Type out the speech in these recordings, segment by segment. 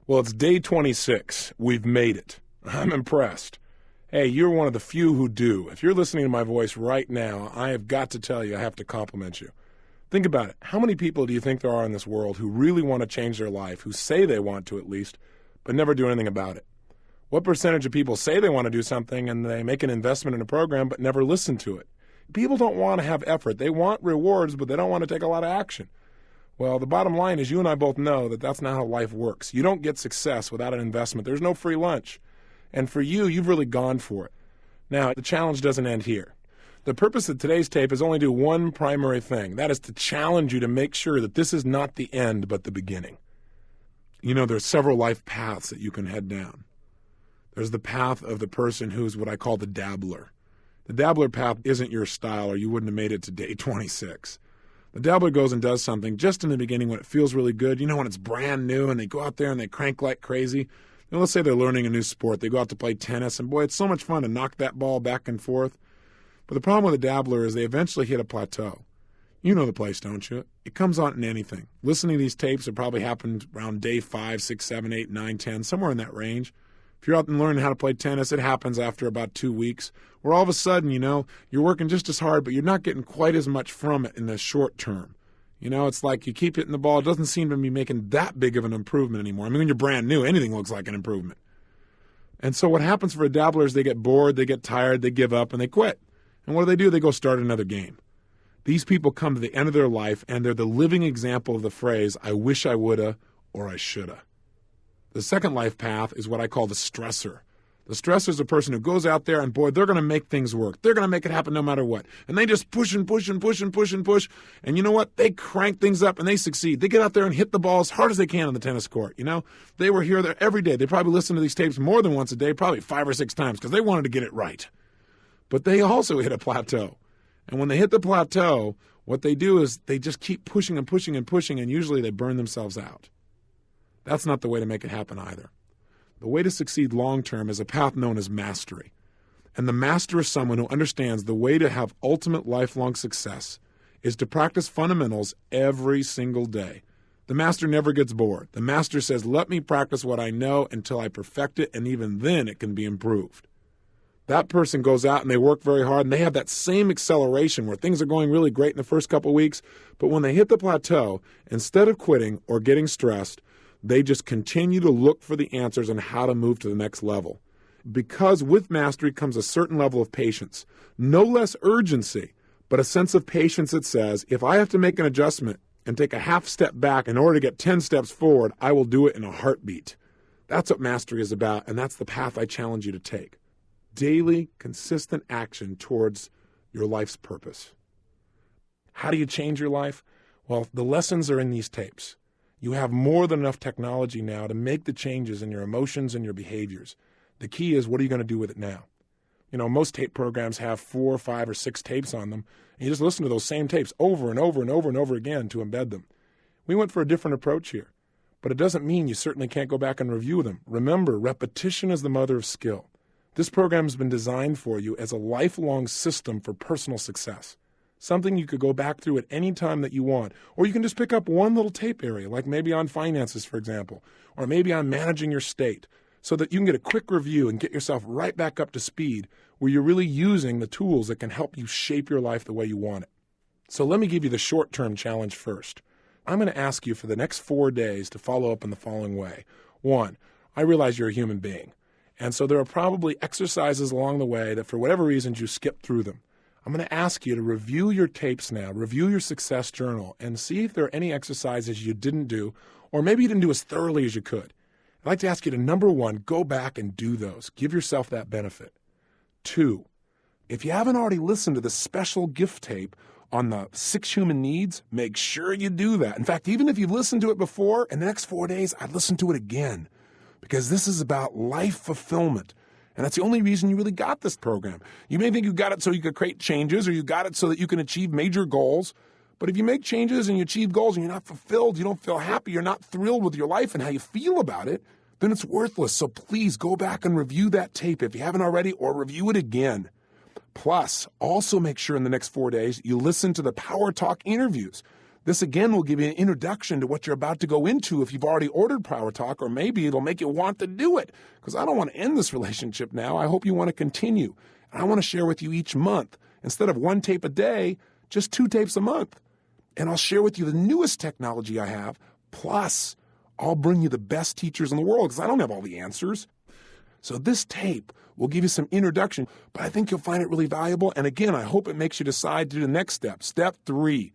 Well, it's day 26. We've made it. I'm impressed. Hey, you're one of the few who do. If you're listening to my voice right now, I have got to tell you, I have to compliment you. Think about it. How many people do you think there are in this world who really want to change their life, who say they want to at least, but never do anything about it? What percentage of people say they want to do something and they make an investment in a program but never listen to it? People don't want to have effort. They want rewards, but they don't want to take a lot of action. Well, the bottom line is you and I both know that that's not how life works. You don't get success without an investment. There's no free lunch. And for you, you've really gone for it. Now, the challenge doesn't end here. The purpose of today's tape is only to do one primary thing. That is to challenge you to make sure that this is not the end, but the beginning. You know, there's several life paths that you can head down. There's the path of the person who's what I call the dabbler. The dabbler path isn't your style, or you wouldn't have made it to day 26. The dabbler goes and does something just in the beginning when it feels really good. You know, when it's brand new and they go out there and they crank like crazy. Let's say they're learning a new sport. They go out to play tennis, and boy, it's so much fun to knock that ball back and forth. But the problem with a dabbler is they eventually hit a plateau. You know the place, don't you? It comes on in anything. Listening to these tapes, it probably happened around day 5, 6, 7, 8, 9, 10, somewhere in that range. If you're out and learning how to play tennis, it happens after about 2 weeks, where all of a sudden, you know, you're working just as hard, but you're not getting quite as much from it in the short term. You know, it's like you keep hitting the ball. It doesn't seem to be making that big of an improvement anymore. I mean, when you're brand new, anything looks like an improvement. And so what happens for a dabbler is they get bored, they get tired, they give up, and they quit. And what do? They go start another game. These people come to the end of their life, and they're the living example of the phrase, I wish I woulda or I shoulda. The second life path is what I call the stressor. The stressor is a person who goes out there and, boy, they're going to make things work. They're going to make it happen no matter what. And they just push and push and push and push and push. And you know what? They crank things up and they succeed. They get out there and hit the ball as hard as they can on the tennis court. You know, they were here there every day. They probably listened to these tapes more than once a day, probably 5 or 6 times because they wanted to get it right. But they also hit a plateau. And when they hit the plateau, what they do is they just keep pushing and pushing and pushing, and usually they burn themselves out. That's not the way to make it happen either. The way to succeed long-term is a path known as mastery. And the master is someone who understands the way to have ultimate lifelong success is to practice fundamentals every single day. The master never gets bored. The master says, let me practice what I know until I perfect it, and even then it can be improved. That person goes out and they work very hard, and they have that same acceleration where things are going really great in the first couple of weeks, but when they hit the plateau, instead of quitting or getting stressed, they just continue to look for the answers on how to move to the next level. Because with mastery comes a certain level of patience. No less urgency, but a sense of patience that says, if I have to make an adjustment and take a half step back in order to get 10 steps forward, I will do it in a heartbeat. That's what mastery is about, and that's the path I challenge you to take. Daily, consistent action towards your life's purpose. How do you change your life? Well, the lessons are in these tapes. You have more than enough technology now to make the changes in your emotions and your behaviors. The key is, what are you going to do with it now? You know, most tape programs have 4, 5, or 6 tapes on them, and you just listen to those same tapes over and over and over and over again to embed them. We went for a different approach here, but it doesn't mean you certainly can't go back and review them. Remember, repetition is the mother of skill. This program has been designed for you as a lifelong system for personal success. Something you could go back through at any time that you want. Or you can just pick up one little tape area, like maybe on finances, for example, or maybe on managing your state, so that you can get a quick review and get yourself right back up to speed where you're really using the tools that can help you shape your life the way you want it. So let me give you the short-term challenge first. I'm going to ask you for the next 4 days to follow up in the following way. 1, I realize you're a human being, and so there are probably exercises along the way that for whatever reasons you skip through them. I'm going to ask you to review your tapes now, review your success journal, and see if there are any exercises you didn't do, or maybe you didn't do as thoroughly as you could. I'd like to ask you to, number 1, go back and do those. Give yourself that benefit. 2, if you haven't already listened to the special gift tape on the 6 human needs, make sure you do that. In fact, even if you've listened to it before, in the next 4 days, I'd listen to it again, because this is about life fulfillment. And that's the only reason you really got this program. You may think you got it so you could create changes, or you got it so that you can achieve major goals, But if you make changes and you achieve goals and you're not fulfilled, you don't feel happy, you're not thrilled with your life and how you feel about it, then it's worthless. So please go back and review that tape if you haven't already, or review it again. Plus, also make sure in the next 4 days you listen to the Power Talk interviews. This again will give you an introduction to what you're about to go into if you've already ordered Power Talk, or maybe it'll make you want to do it, because I don't want to end this relationship now. I hope you want to continue. And I want to share with you each month, instead of 1 tape a day, just 2 tapes a month. And I'll share with you the newest technology I have. Plus, I'll bring you the best teachers in the world, because I don't have all the answers. So this tape will give you some introduction, but I think you'll find it really valuable. And again, I hope it makes you decide to do the next step. Step 3,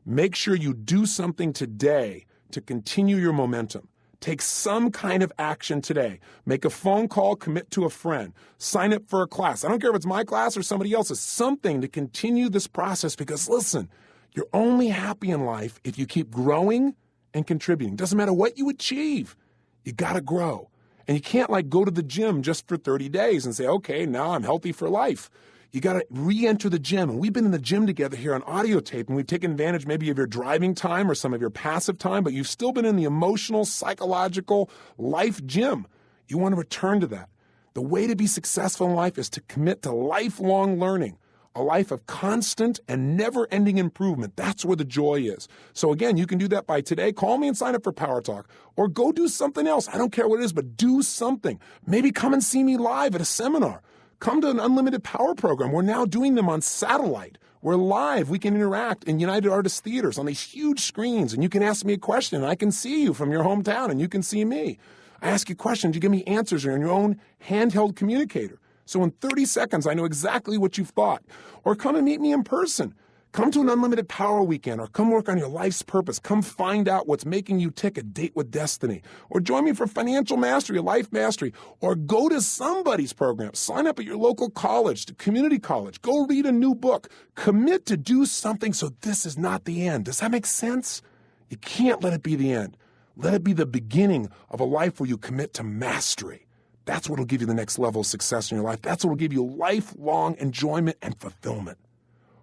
make sure you do something today to continue your momentum. Take some kind of action today. Make a phone call, commit to a friend, sign up for a class. I don't care if it's my class or somebody else's, something to continue this process, because listen, you're only happy in life if you keep growing and contributing. Doesn't matter what you achieve, you got to grow. And you can't go to the gym just for 30 days and say, okay, now I'm healthy for life. You got to re-enter the gym. And we've been in the gym together here on audio tape, and we've taken advantage maybe of your driving time or some of your passive time, but you've still been in the emotional, psychological life gym. You want to return to that. The way to be successful in life is to commit to lifelong learning, a life of constant and never-ending improvement. That's where the joy is. So again, you can do that by today. Call me and sign up for Power Talk, or go do something else. I don't care what it is, but do something. Maybe come and see me live at a seminar. Come to an unlimited power program. We're now doing them on satellite. We're live. We can interact in United Artists Theaters on these huge screens, and you can ask me a question, and I can see you from your hometown, and you can see me. I ask you questions. You give me answers. You're on your own handheld communicator. So in 30 seconds, I know exactly what you've thought. Or come and meet me in person. Come to an unlimited power weekend, or come work on your life's purpose. Come find out what's making you tick, a date with destiny. Or join me for financial mastery, life mastery. Or go to somebody's program. Sign up at your local college, to community college. Go read a new book. Commit to do something so this is not the end. Does that make sense? You can't let it be the end. Let it be the beginning of a life where you commit to mastery. That's what will give you the next level of success in your life. That's what will give you lifelong enjoyment and fulfillment.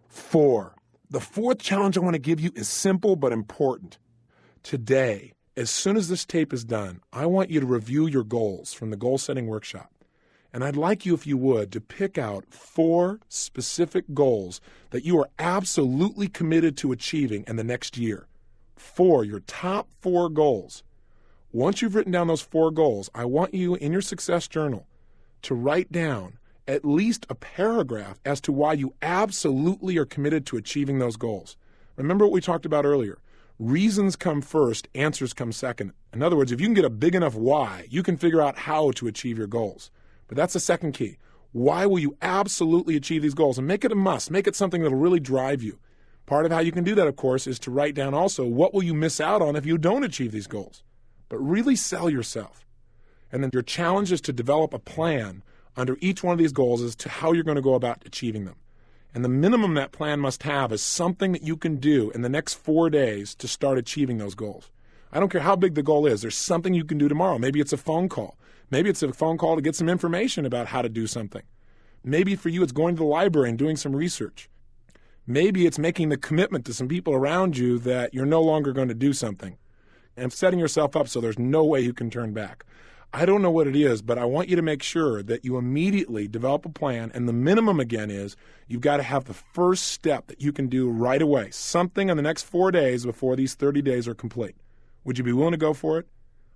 4, the 4th challenge I want to give you is simple but important. Today, as soon as this tape is done, I want you to review your goals from the goal setting workshop. And I'd like you, if you would, to pick out 4 specific goals that you are absolutely committed to achieving in the next year. 4, your top 4 goals. Once you've written down those 4 goals, I want you in your success journal to write down at least a paragraph as to why you absolutely are committed to achieving those goals. Remember what we talked about earlier. Reasons come first, answers come second. In other words, if you can get a big enough why, you can figure out how to achieve your goals. But that's the second key. Why will you absolutely achieve these goals? And make it a must. Make it something that will really drive you. Part of how you can do that, of course, is to write down also what will you miss out on if you don't achieve these goals. But really sell yourself. And then your challenge is to develop a plan under each one of these goals as to how you're going to go about achieving them. And the minimum that plan must have is something that you can do in the next 4 days to start achieving those goals. I don't care how big the goal is. There's something you can do tomorrow. Maybe it's a phone call. Maybe it's a phone call to get some information about how to do something. Maybe for you it's going to the library and doing some research. Maybe it's making the commitment to some people around you that you're no longer going to do something, and setting yourself up so there's no way you can turn back. I don't know what it is, but I want you to make sure that you immediately develop a plan, and the minimum again is you've got to have the first step that you can do right away, something in the next 4 days before these 30 days are complete. Would you be willing to go for it?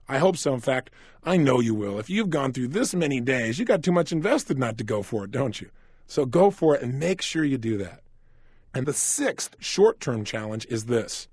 I hope so. In fact, I know you will. If you've gone through this many days, you got too much invested not to go for it, don't you? So go for it and make sure you do that. And the 6th short-term challenge is this.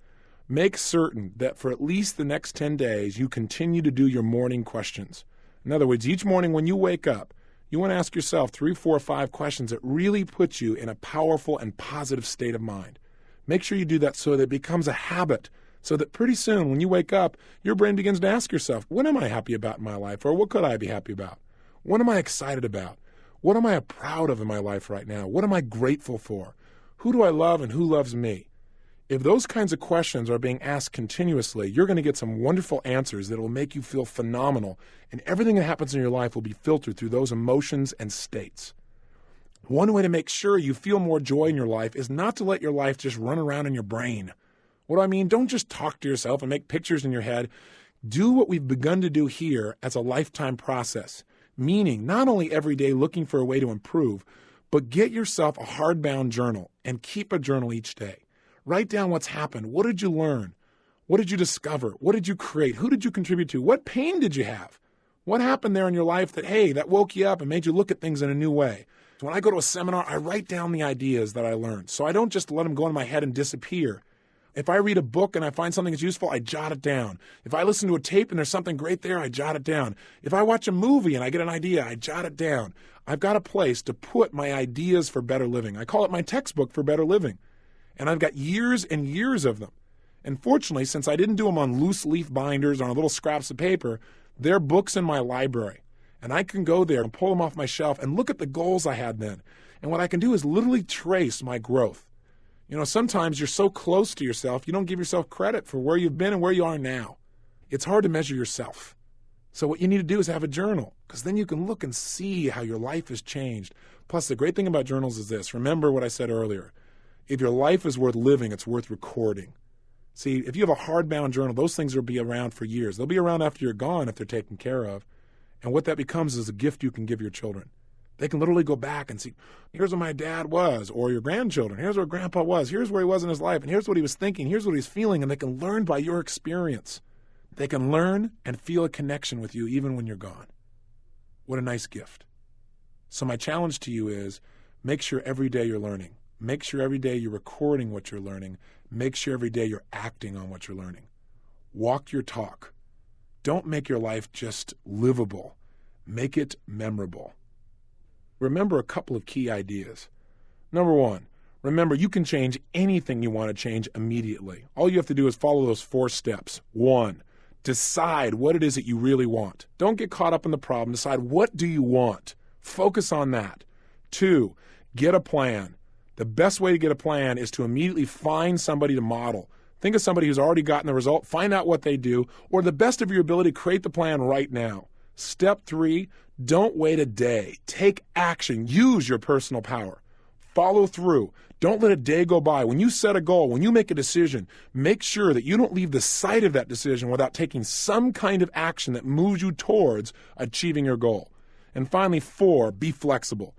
Make certain that for at least the next 10 days, you continue to do your morning questions. In other words, each morning when you wake up, you want to ask yourself 3, 4, 5 questions that really put you in a powerful and positive state of mind. Make sure you do that so that it becomes a habit, so that pretty soon when you wake up, your brain begins to ask yourself, what am I happy about in my life? Or what could I be happy about? What am I excited about? What am I proud of in my life right now? What am I grateful for? Who do I love and who loves me? If those kinds of questions are being asked continuously, you're going to get some wonderful answers that will make you feel phenomenal, and everything that happens in your life will be filtered through those emotions and states. One way to make sure you feel more joy in your life is not to let your life just run around in your brain. What do I mean? Don't just talk to yourself and make pictures in your head. Do what we've begun to do here as a lifetime process, meaning not only every day looking for a way to improve, but get yourself a hardbound journal and keep a journal each day. Write down what's happened. What did you learn? What did you discover? What did you create? Who did you contribute to? What pain did you have? What happened there in your life that, hey, that woke you up and made you look at things in a new way? So when I go to a seminar, I write down the ideas that I learned. So I don't just let them go in my head and disappear. If I read a book and I find something that's useful, I jot it down. If I listen to a tape and there's something great there, I jot it down. If I watch a movie and I get an idea, I jot it down. I've got a place to put my ideas for better living. I call it my textbook for better living. And I've got years and years of them. And fortunately, since I didn't do them on loose leaf binders or on little scraps of paper, they're books in my library. And I can go there and pull them off my shelf and look at the goals I had then. And what I can do is literally trace my growth. You know, sometimes you're so close to yourself, you don't give yourself credit for where you've been and where you are now. It's hard to measure yourself. So what you need to do is have a journal, because then you can look and see how your life has changed. Plus, the great thing about journals is this. Remember what I said earlier. If your life is worth living, it's worth recording. See, if you have a hardbound journal, those things will be around for years. They'll be around after you're gone if they're taken care of. And what that becomes is a gift you can give your children. They can literally go back and see, here's where my dad was, or your grandchildren. Here's where grandpa was. Here's where he was in his life, and here's what he was thinking. Here's what he's feeling, and they can learn by your experience. They can learn and feel a connection with you even when you're gone. What a nice gift. So my challenge to you is make sure every day you're learning. Make sure every day you're recording what you're learning. Make sure every day you're acting on what you're learning. Walk your talk. Don't make your life just livable. Make it memorable. Remember a couple of key ideas. Number one, remember you can change anything you want to change immediately. All you have to do is follow those 4 steps. 1, decide what it is that you really want. Don't get caught up in the problem. Decide what do you want. Focus on that. 2, get a plan. The best way to get a plan is to immediately find somebody to model. Think of somebody who's already gotten the result, find out what they do, or the best of your ability, create the plan right now. Step 3, don't wait a day. Take action. Use your personal power. Follow through. Don't let a day go by. When you set a goal, when you make a decision, make sure that you don't leave the site of that decision without taking some kind of action that moves you towards achieving your goal. And finally, 4, be flexible.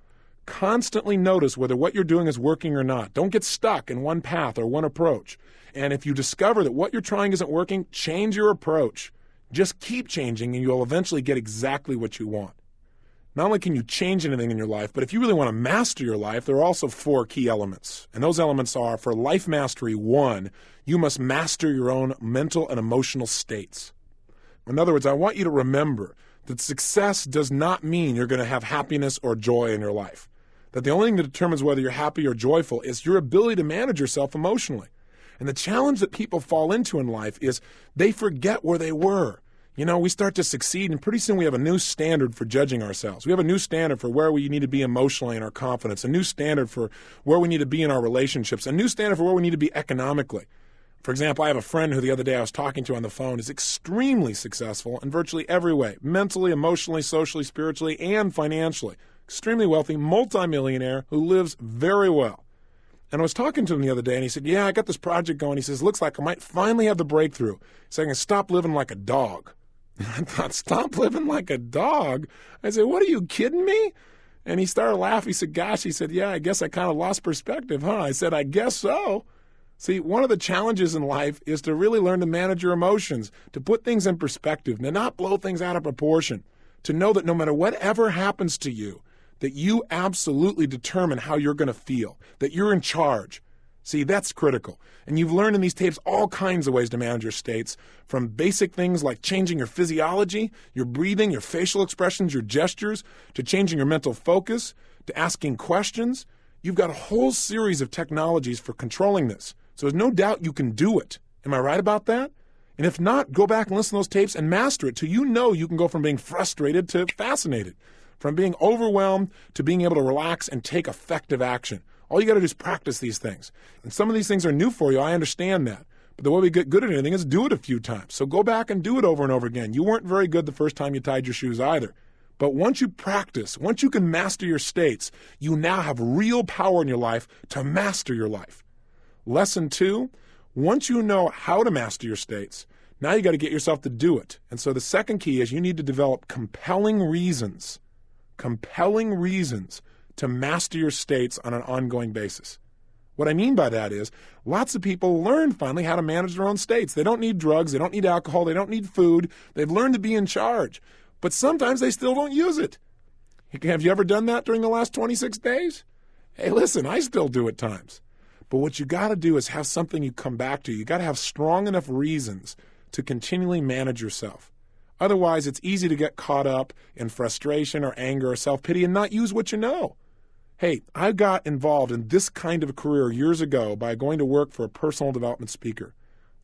Constantly notice whether what you're doing is working or not. Don't get stuck in one path or one approach. And if you discover that what you're trying isn't working, change your approach. Just keep changing and you'll eventually get exactly what you want. Not only can you change anything in your life, but if you really want to master your life, there are also 4 key elements. And those elements are, for life mastery, 1, you must master your own mental and emotional states. In other words, I want you to remember that success does not mean you're going to have happiness or joy in your life. That the only thing that determines whether you're happy or joyful is your ability to manage yourself emotionally. And the challenge that people fall into in life is they forget where they were. You know, we start to succeed, and pretty soon we have a new standard for judging ourselves. We have a new standard for where we need to be emotionally in our confidence, a new standard for where we need to be in our relationships, a new standard for where we need to be economically. For example, I have a friend who the other day I was talking to on the phone is extremely successful in virtually every way, mentally, emotionally, socially, spiritually, and financially. Extremely wealthy, multimillionaire who lives very well. And I was talking to him the other day, and he said, yeah, I got this project going. He says, looks like I might finally have the breakthrough. He's saying, stop living like a dog. I thought, stop living like a dog? I said, what, are you kidding me? And he started laughing. He said, gosh, he said, yeah, I guess I kind of lost perspective, huh? I said, I guess so. See, one of the challenges in life is to really learn to manage your emotions, to put things in perspective, to not blow things out of proportion, to know that no matter whatever happens to you, that you absolutely determine how you're going to feel, that you're in charge. See, that's critical. And you've learned in these tapes all kinds of ways to manage your states, from basic things like changing your physiology, your breathing, your facial expressions, your gestures, to changing your mental focus, to asking questions. You've got a whole series of technologies for controlling this. So there's no doubt you can do it. Am I right about that? And if not, go back and listen to those tapes and master it till you know you can go from being frustrated to fascinated, from being overwhelmed to being able to relax and take effective action. All you got to do is practice these things. And some of these things are new for you. I understand that. But the way we get good at anything is do it a few times. So go back and do it over and over again. You weren't very good the first time you tied your shoes either. But once you practice, once you can master your states, you now have real power in your life to master your life. Lesson 2, once you know how to master your states, now you got to get yourself to do it. And so the second key is you need to develop compelling reasons to master your states on an ongoing basis. What I mean by that is lots of people learn finally how to manage their own states. They don't need drugs, they don't need alcohol, they don't need food. They've learned to be in charge. But sometimes they still don't use it. Have you ever done that during the last 26 days? Hey, listen, I still do at times. But what you got to do is have something you come back to. You got to have strong enough reasons to continually manage yourself. Otherwise, it's easy to get caught up in frustration or anger or self-pity and not use what you know. Hey, I got involved in this kind of a career years ago by going to work for a personal development speaker.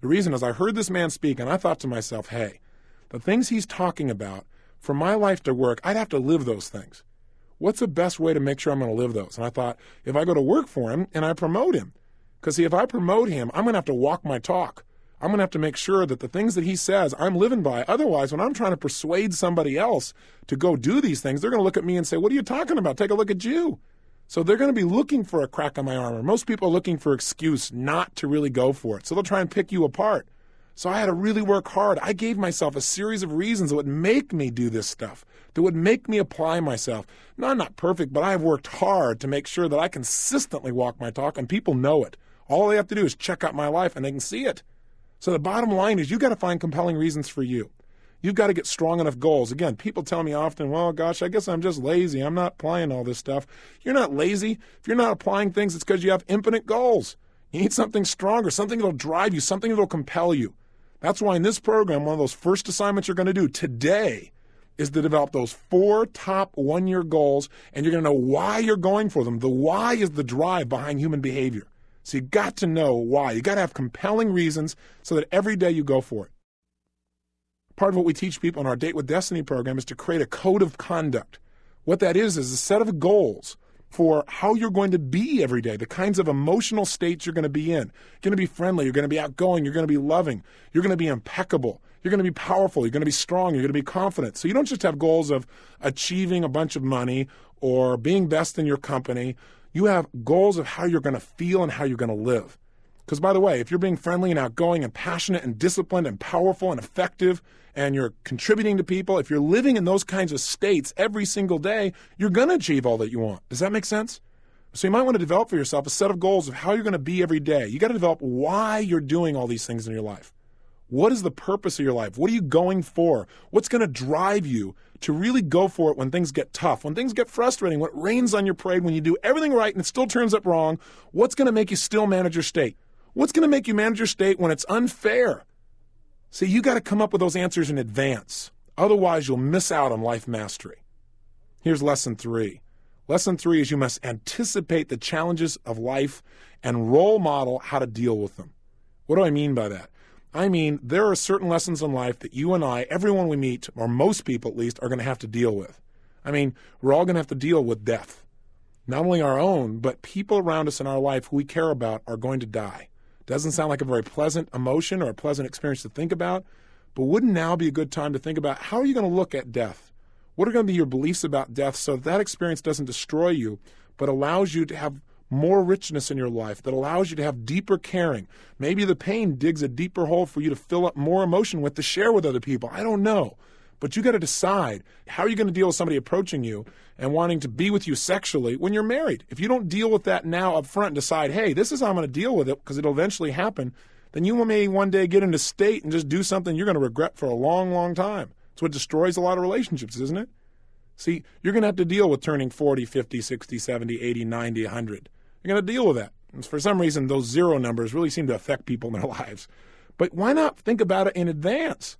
The reason is I heard this man speak and I thought to myself, hey, the things he's talking about, for my life to work, I'd have to live those things. What's the best way to make sure I'm going to live those? And I thought, if I go to work for him and I promote him, because see, if I promote him, I'm going to have to walk my talk. I'm going to have to make sure that the things that he says, I'm living by. Otherwise, when I'm trying to persuade somebody else to go do these things, they're going to look at me and say, what are you talking about? Take a look at you. So they're going to be looking for a crack on my armor. Most people are looking for an excuse not to really go for it. So they'll try and pick you apart. So I had to really work hard. I gave myself a series of reasons that would make me do this stuff, that would make me apply myself. No, I'm not perfect, but I've worked hard to make sure that I consistently walk my talk, and people know it. All they have to do is check out my life, and they can see it. So the bottom line is you've got to find compelling reasons for you. You've got to get strong enough goals. Again, people tell me often, well, gosh, I guess I'm just lazy. I'm not applying all this stuff. You're not lazy. If you're not applying things, it's because you have infinite goals. You need something stronger, something that'll drive you, something that'll compel you. That's why in this program, one of those first assignments you're going to do today is to develop those 4 top one-year goals, and you're going to know why you're going for them. The why is the drive behind human behavior. So you got to know why. You got to have compelling reasons so that every day you go for it. Part of what we teach people in our Date with Destiny program is to create a code of conduct. What that is a set of goals for how you're going to be every day, the kinds of emotional states you're going to be in. You're going to be friendly, you're going to be outgoing, you're going to be loving, you're going to be impeccable, you're going to be powerful, you're going to be strong, you're going to be confident. So you don't just have goals of achieving a bunch of money or being best in your company. You have goals of how you're going to feel and how you're going to live. Because by the way, if you're being friendly and outgoing and passionate and disciplined and powerful and effective and you're contributing to people, if you're living in those kinds of states every single day, you're going to achieve all that you want. Does that make sense? So you might want to develop for yourself a set of goals of how you're going to be every day. You got to develop why you're doing all these things in your life. What is the purpose of your life? What are you going for? What's going to drive you to really go for it when things get tough, when things get frustrating, when it rains on your parade, when you do everything right and it still turns up wrong? What's going to make you still manage your state? What's going to make you manage your state when it's unfair? See, you got to come up with those answers in advance. Otherwise, you'll miss out on life mastery. Here's lesson 3. Lesson 3 is you must anticipate the challenges of life and role model how to deal with them. What do I mean by that? I mean, there are certain lessons in life that you and I, everyone we meet, or most people at least, are going to have to deal with. I mean, we're all going to have to deal with death. Not only our own, but people around us in our life who we care about are going to die. Doesn't sound like a very pleasant emotion or a pleasant experience to think about, but wouldn't now be a good time to think about how are you going to look at death? What are going to be your beliefs about death so that experience doesn't destroy you, but allows you to have more richness in your life, that allows you to have deeper caring. Maybe the pain digs a deeper hole for you to fill up more emotion with to share with other people. I don't know. But you got to decide how are you going to deal with somebody approaching you and wanting to be with you sexually when you're married. If you don't deal with that now up front and decide, hey, this is how I'm going to deal with it because it'll eventually happen, then you may one day get into state and just do something you're going to regret for a long, long time. It's what destroys a lot of relationships, isn't it? See, you're going to have to deal with turning 40, 50, 60, 70, 80, 90, 100. You're going to deal with that. And for some reason, those 0 numbers really seem to affect people in their lives. But why not think about it in advance?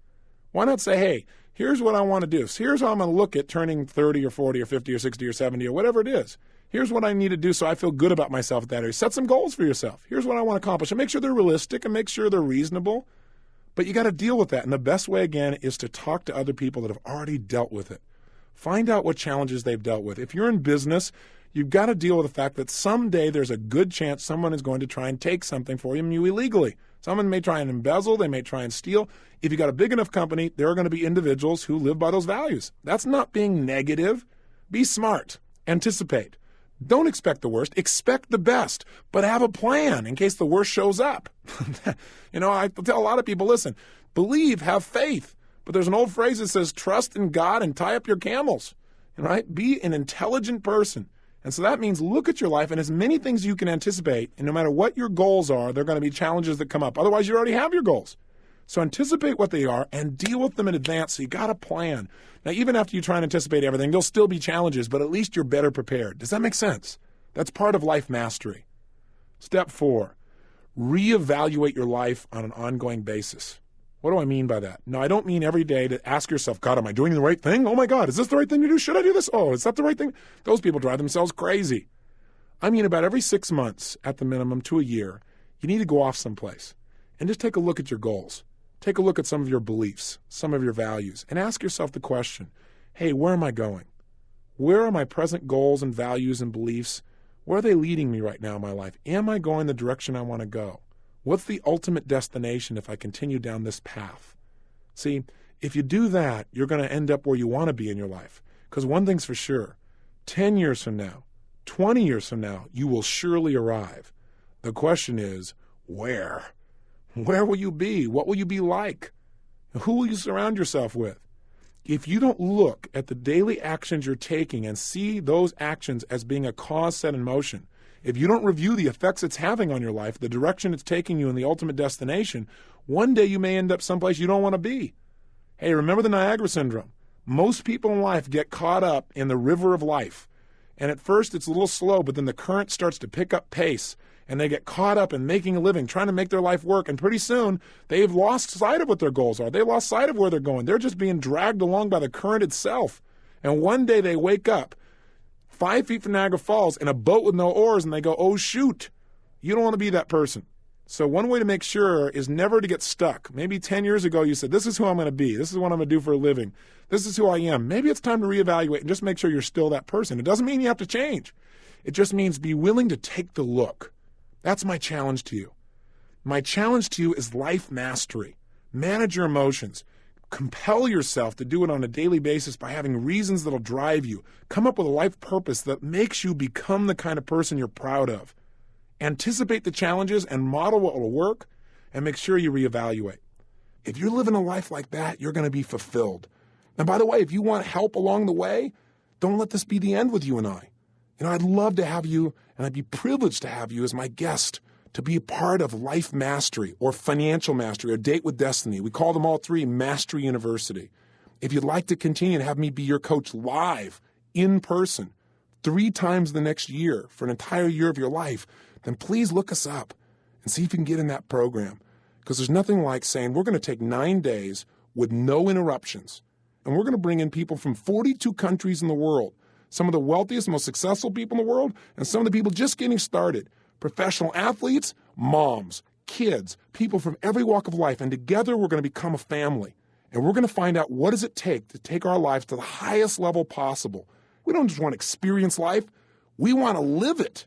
Why not say, hey, here's what I want to do. So here's how I'm going to look at turning 30 or 40 or 50 or 60 or 70 or whatever it is. Here's what I need to do so I feel good about myself at that area. Set some goals for yourself. Here's what I want to accomplish. And make sure they're realistic and make sure they're reasonable. But you got to deal with that. And the best way, again, is to talk to other people that have already dealt with it. Find out what challenges they've dealt with. If you're in business, you've got to deal with the fact that someday there's a good chance someone is going to try and take something from you illegally. Someone may try and embezzle, they may try and steal. If you got a big enough company, there are going to be individuals who live by those values. That's not being negative. Be smart. Anticipate. Don't expect the worst. Expect the best, but have a plan in case the worst shows up. I tell a lot of people, listen, believe, have faith. But there's an old phrase that says, trust in God and tie up your camels. Right? Be an intelligent person. And so that means look at your life and as many things you can anticipate, and no matter what your goals are, there are going to be challenges that come up. Otherwise, you already have your goals. So anticipate what they are and deal with them in advance so you got a plan. Now, even after you try and anticipate everything, there'll still be challenges, but at least you're better prepared. Does that make sense? That's part of life mastery. Step 4, reevaluate your life on an ongoing basis. What do I mean by that? No, I don't mean every day to ask yourself, God, am I doing the right thing? Oh my God, is this the right thing to do? Should I do this? Oh, is that the right thing? Those people drive themselves crazy. I mean about every 6 months at the minimum to a year, you need to go off someplace and just take a look at your goals. Take a look at some of your beliefs, some of your values, and ask yourself the question, hey, where am I going? Where are my present goals and values and beliefs? Where are they leading me right now in my life? Am I going the direction I want to go? What's the ultimate destination if I continue down this path? See, if you do that, you're going to end up where you want to be in your life. Because one thing's for sure, 10 years from now, 20 years from now, you will surely arrive. The question is, where? Where will you be? What will you be like? Who will you surround yourself with? If you don't look at the daily actions you're taking and see those actions as being a cause set in motion, if you don't review the effects it's having on your life, the direction it's taking you and the ultimate destination, one day you may end up someplace you don't want to be. Hey, remember the Niagara Syndrome? Most people in life get caught up in the river of life. And at first it's a little slow, but then the current starts to pick up pace. And they get caught up in making a living, trying to make their life work. And pretty soon, they've lost sight of what their goals are. They lost sight of where they're going. They're just being dragged along by the current itself. And one day they wake up 5 feet from Niagara Falls in a boat with no oars, and they go, oh, shoot. You don't want to be that person. So one way to make sure is never to get stuck. Maybe 10 years ago you said, this is who I'm going to be. This is what I'm going to do for a living. This is who I am. Maybe it's time to reevaluate and just make sure you're still that person. It doesn't mean you have to change. It just means be willing to take the look. That's my challenge to you. My challenge to you is life mastery. Manage your emotions. Compel yourself to do it on a daily basis by having reasons that'll drive you. Come up with a life purpose that makes you become the kind of person you're proud of. Anticipate the challenges and model what will work, and make sure you reevaluate. If you're living a life like that, you're going to be fulfilled. And by the way, if you want help along the way, don't let this be the end with you and I. I'd love to have you, and I'd be privileged to have you as my guest to be a part of Life Mastery or Financial Mastery or Date with Destiny. We call them all three Mastery University. If you'd like to continue to have me be your coach live, in person, 3 times the next year for an entire year of your life, then please look us up and see if you can get in that program. Because there's nothing like saying we're going to take 9 days with no interruptions, and we're going to bring in people from 42 countries in the world, some of the wealthiest, most successful people in the world, and some of the people just getting started. Professional athletes, moms, kids, people from every walk of life. And together we're going to become a family. And we're going to find out what does it take to take our lives to the highest level possible. We don't just want to experience life. We want to live it.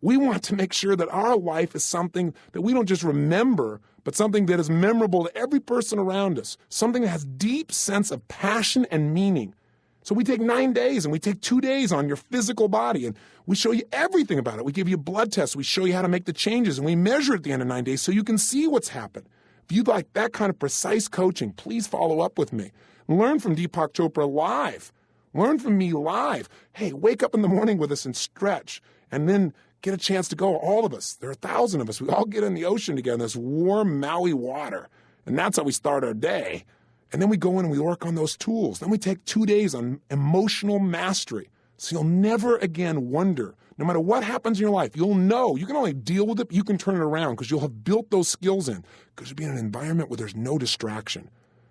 We want to make sure that our life is something that we don't just remember, but something that is memorable to every person around us. Something that has deep sense of passion and meaning. So we take 9 days and we take 2 days on your physical body and we show you everything about it. We give you blood tests. We show you how to make the changes and we measure at the end of 9 days so you can see what's happened. If you'd like that kind of precise coaching, please follow up with me. Learn from Deepak Chopra live. Learn from me live. Hey, wake up in the morning with us and stretch and then get a chance to go. All of us, there are 1,000 of us. We all get in the ocean together in this warm Maui water. And that's how we start our day. And then we go in and we work on those tools. Then we take 2 days on emotional mastery. So you'll never again wonder, no matter what happens in your life, you'll know you can only deal with it, but you can turn it around because you'll have built those skills in. Because you'll be in an environment where there's no distraction,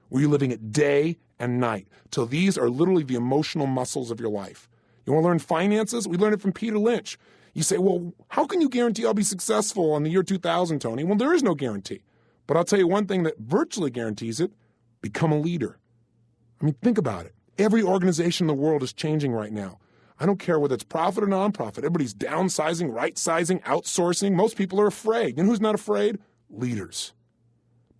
where you're living it day and night. So these are literally the emotional muscles of your life. You want to learn finances? We learned it from Peter Lynch. You say, well, how can you guarantee I'll be successful in the year 2000, Tony? Well, there is no guarantee. But I'll tell you one thing that virtually guarantees it. Become a leader. I mean, think about it. Every organization in the world is changing right now. I don't care whether it's profit or nonprofit. Everybody's downsizing, right-sizing, outsourcing. Most people are afraid. You know who's not afraid? leaders.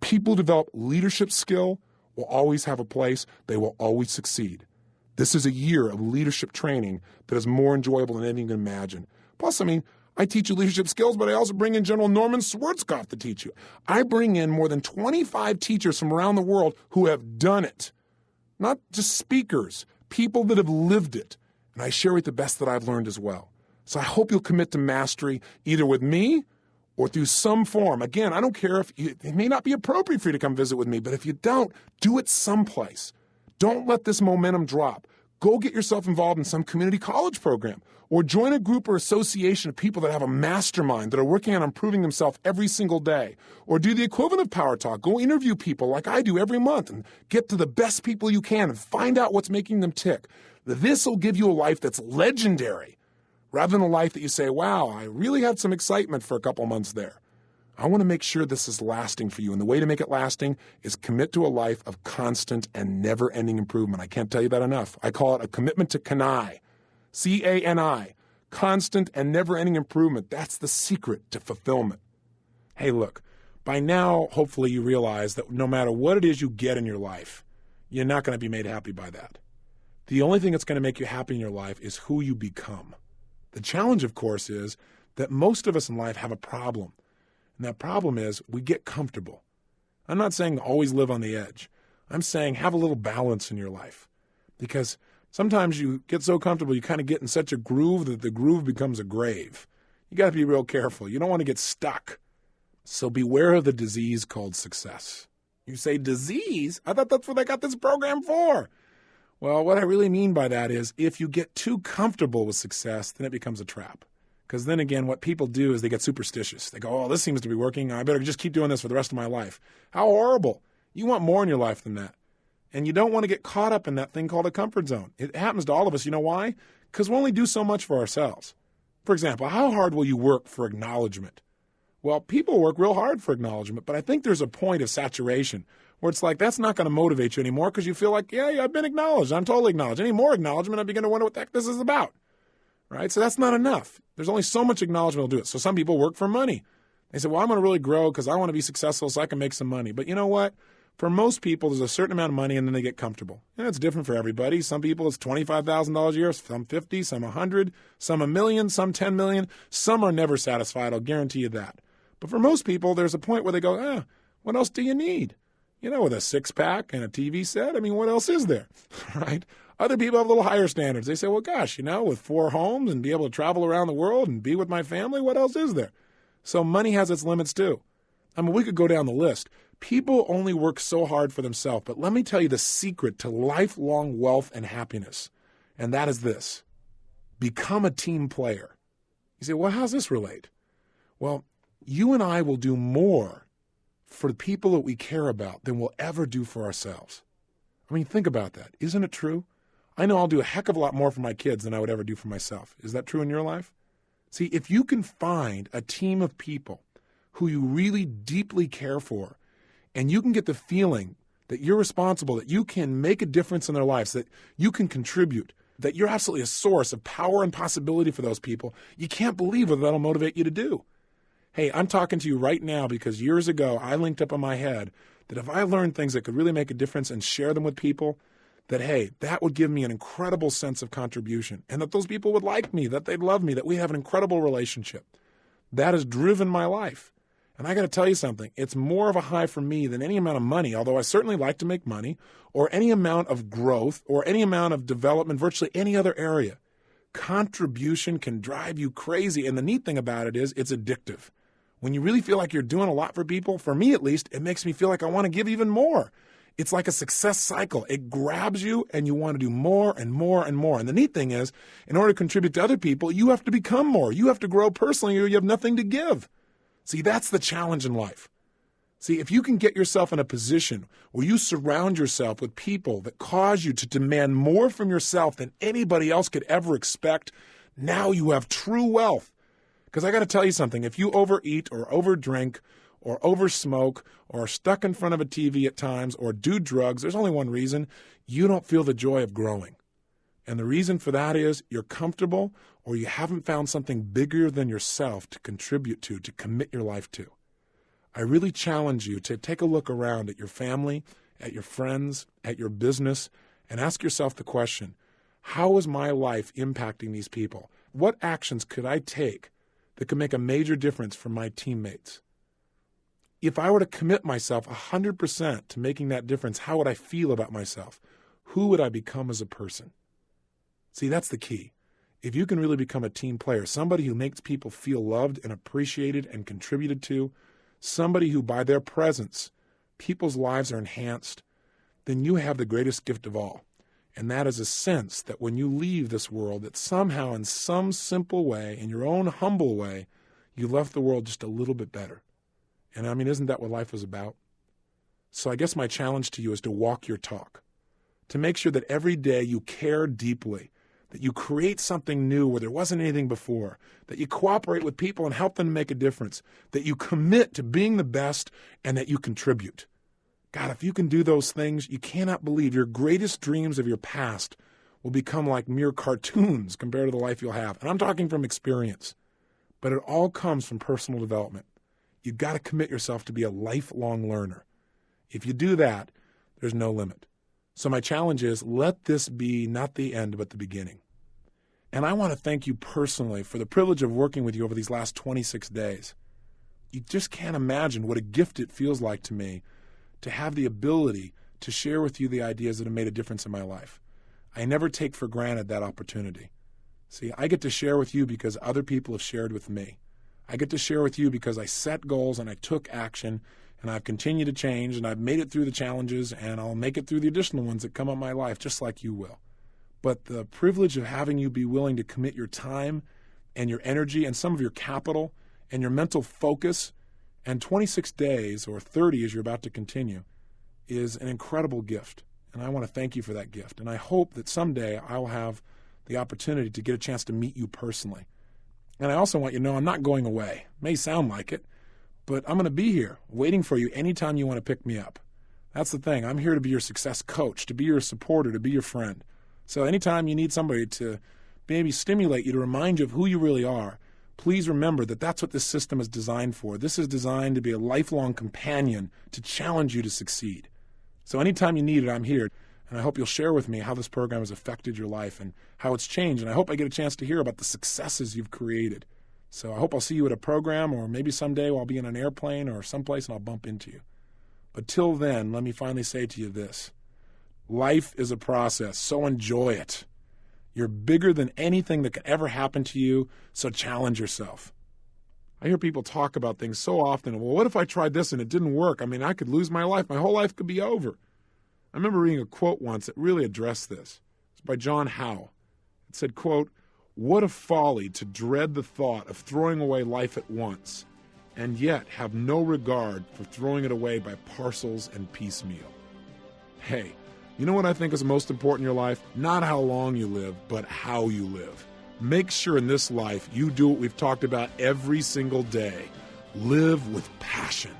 People who develop leadership skill will always have a place. They will always succeed. This is a year of leadership training that is more enjoyable than anything you can imagine. Plus, I teach you leadership skills, but I also bring in General Norman Schwarzkopf to teach you. I bring in more than 25 teachers from around the world who have done it. Not just speakers, people that have lived it. And I share with the best that I've learned as well. So I hope you'll commit to mastery either with me or through some form. Again, I don't care it may not be appropriate for you to come visit with me, but if you don't, do it someplace. Don't let this momentum drop. Go get yourself involved in some community college program or join a group or association of people that have a mastermind that are working on improving themselves every single day. Or do the equivalent of Power Talk. Go interview people like I do every month and get to the best people you can and find out what's making them tick. This will give you a life that's legendary rather than a life that you say, wow, I really had some excitement for a couple months there. I want to make sure this is lasting for you. And the way to make it lasting is commit to a life of constant and never-ending improvement. I can't tell you that enough. I call it a commitment to CANI, C-A-N-I, constant and never-ending improvement. That's the secret to fulfillment. Hey, look, by now, hopefully you realize that no matter what it is you get in your life, you're not going to be made happy by that. The only thing that's going to make you happy in your life is who you become. The challenge, of course, is that most of us in life have a problem. And that problem is we get comfortable. I'm not saying always live on the edge. I'm saying have a little balance in your life. Because sometimes you get so comfortable, you kind of get in such a groove that the groove becomes a grave. You got to be real careful. You don't want to get stuck. So beware of the disease called success. You say, disease? I thought that's what I got this program for. Well, what I really mean by that is if you get too comfortable with success, then it becomes a trap. Because then again, what people do is they get superstitious. They go, oh, this seems to be working. I better just keep doing this for the rest of my life. How horrible. You want more in your life than that. And you don't want to get caught up in that thing called a comfort zone. It happens to all of us. You know why? Because we only do so much for ourselves. For example, how hard will you work for acknowledgement? Well, people work real hard for acknowledgement, but I think there's a point of saturation where it's like that's not going to motivate you anymore because you feel like, yeah, I've been acknowledged. I'm totally acknowledged. Any more acknowledgement, I begin to wonder what the heck this is about. Right? So that's not enough. There's only so much acknowledgement will do it. So some people work for money. They say, well, I'm going to really grow because I want to be successful so I can make some money. But you know what? For most people, there's a certain amount of money and then they get comfortable. And it's different for everybody. Some people, it's $25,000 a year, some 50, some 100, some 1 million, some 10 million. Some are never satisfied. I'll guarantee you that. But for most people, there's a point where they go, what else do you need? You know, with a six-pack and a TV set, what else is there? Right? Other people have a little higher standards. They say, well, gosh, with 4 homes and be able to travel around the world and be with my family, what else is there? So money has its limits too. We could go down the list. People only work so hard for themselves, but let me tell you the secret to lifelong wealth and happiness, and that is this. Become a team player. You say, well, how's this relate? Well, you and I will do more for the people that we care about than we'll ever do for ourselves. Think about that. Isn't it true? I know I'll do a heck of a lot more for my kids than I would ever do for myself. Is that true in your life? See, if you can find a team of people who you really deeply care for, and you can get the feeling that you're responsible, that you can make a difference in their lives, that you can contribute, that you're absolutely a source of power and possibility for those people, you can't believe what that'll motivate you to do. Hey, I'm talking to you right now because years ago I linked up in my head that if I learned things that could really make a difference and share them with people, that, hey, that would give me an incredible sense of contribution and that those people would like me, that they'd love me, that we have an incredible relationship. That has driven my life. And I got to tell you something, it's more of a high for me than any amount of money, although I certainly like to make money, or any amount of growth, or any amount of development, virtually any other area. Contribution can drive you crazy, and the neat thing about it is it's addictive. When you really feel like you're doing a lot for people, for me at least, it makes me feel like I want to give even more. It's like a success cycle. It grabs you and you want to do more and more and more. And the neat thing is, in order to contribute to other people, you have to become more. You have to grow personally or you have nothing to give. See, that's the challenge in life. See, if you can get yourself in a position where you surround yourself with people that cause you to demand more from yourself than anybody else could ever expect, now you have true wealth. Because I got to tell you something, if you overeat or overdrink or oversmoke or are stuck in front of a TV at times or do drugs, there's only one reason. You don't feel the joy of growing. And the reason for that is you're comfortable or you haven't found something bigger than yourself to contribute to commit your life to. I really challenge you to take a look around at your family, at your friends, at your business, and ask yourself the question, how is my life impacting these people? What actions could I take that could make a major difference for my teammates? If I were to commit myself 100% to making that difference, how would I feel about myself? Who would I become as a person? See, that's the key. If you can really become a team player, somebody who makes people feel loved and appreciated and contributed to, somebody who by their presence, people's lives are enhanced, then you have the greatest gift of all. And that is a sense that when you leave this world, that somehow in some simple way, in your own humble way, you left the world just a little bit better. And I mean, isn't that what life is about? So I guess my challenge to you is to walk your talk, to make sure that every day you care deeply, that you create something new where there wasn't anything before, that you cooperate with people and help them to make a difference, that you commit to being the best, and that you contribute. God, if you can do those things, you cannot believe your greatest dreams of your past will become like mere cartoons compared to the life you'll have. And I'm talking from experience, but it all comes from personal development. You've got to commit yourself to be a lifelong learner. If you do that, there's no limit. So my challenge is, let this be not the end, but the beginning. And I want to thank you personally for the privilege of working with you over these last 26 days. You just can't imagine what a gift it feels like to me to have the ability to share with you the ideas that have made a difference in my life. I never take for granted that opportunity. See, I get to share with you because other people have shared with me. I get to share with you because I set goals and I took action, and I've continued to change, and I've made it through the challenges, and I'll make it through the additional ones that come up in my life, just like you will. But the privilege of having you be willing to commit your time and your energy and some of your capital and your mental focus, and 26 days, or 30 as you're about to continue, is an incredible gift. And I want to thank you for that gift. And I hope that someday I'll have the opportunity to get a chance to meet you personally. And I also want you to know I'm not going away. It may sound like it, but I'm going to be here waiting for you anytime you want to pick me up. That's the thing. I'm here to be your success coach, to be your supporter, to be your friend. So anytime you need somebody to maybe stimulate you, to remind you of who you really are, please remember that that's what this system is designed for. This is designed to be a lifelong companion to challenge you to succeed. So anytime you need it, I'm here. And I hope you'll share with me how this program has affected your life and how it's changed. And I hope I get a chance to hear about the successes you've created. So I hope I'll see you at a program, or maybe someday I'll be in an airplane or someplace and I'll bump into you. But till then, let me finally say to you this. Life is a process, so enjoy it. You're bigger than anything that could ever happen to you, so challenge yourself. I hear people talk about things so often. Well, what if I tried this and it didn't work? I mean, I could lose my life. My whole life could be over. I remember reading a quote once that really addressed this. It's by John Howe. It said, quote, "What a folly to dread the thought of throwing away life at once, and yet have no regard for throwing it away by parcels and piecemeal." Hey, you know what I think is most important in your life? Not how long you live, but how you live. Make sure in this life you do what we've talked about every single day. Live with passion.